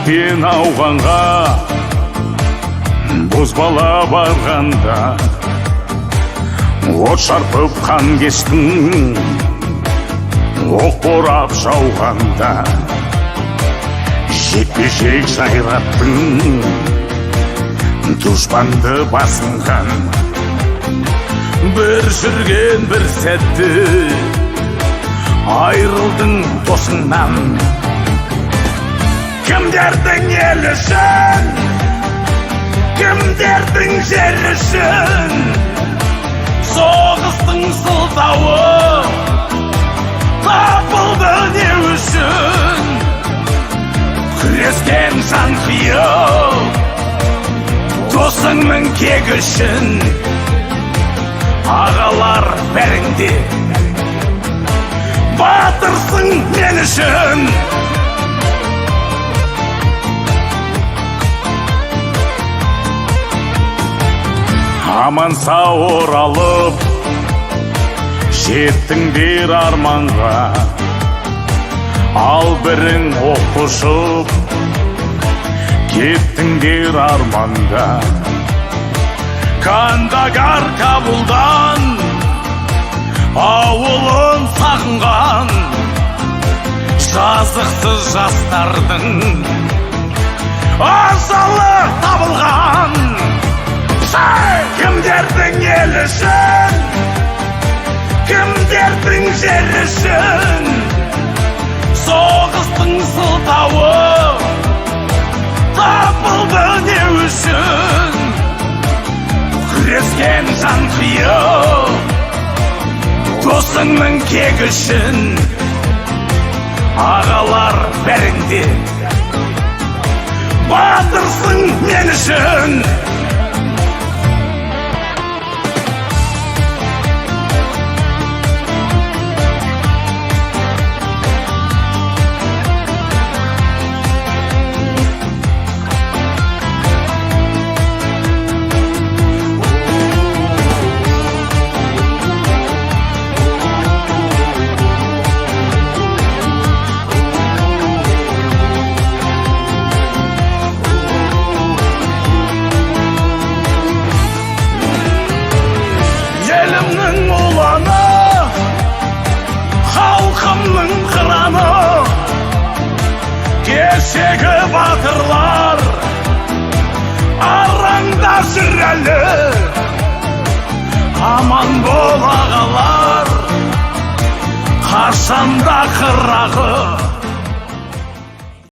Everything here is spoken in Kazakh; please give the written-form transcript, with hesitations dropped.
бейітпен ауғанға бозбала барғанда от шарпып қан кештің оқ борап жауғанда жекпе-жек жайраттың дұшпанды басынған бір жүрген бір сәтті айрылдың досыңнан кімдердің ел үшін кімдердің жер үшін соғыстың сылтауы тапылды не үшін күрескен жан қиып досыңның кек үшін ағалар бәріңде батырсың мен үшін аман сау оралып жеттіңдер арманға ал бірің оқ ұшып кеттіңдер арманда Кандагар Кабулдан ауылын сағынған жазықсыз жастардың ажалы табылған кімдердің ел үшін кімдердің жер үшін соғыстың сылтауы тапылды не үшін күрескен жан қиып досыңның кек үшін ағалар бәріңде батырсың мен үшін халқымның қыраны кешегі батырлар араңда жүр әлі аман бол ағалар қашанда қыр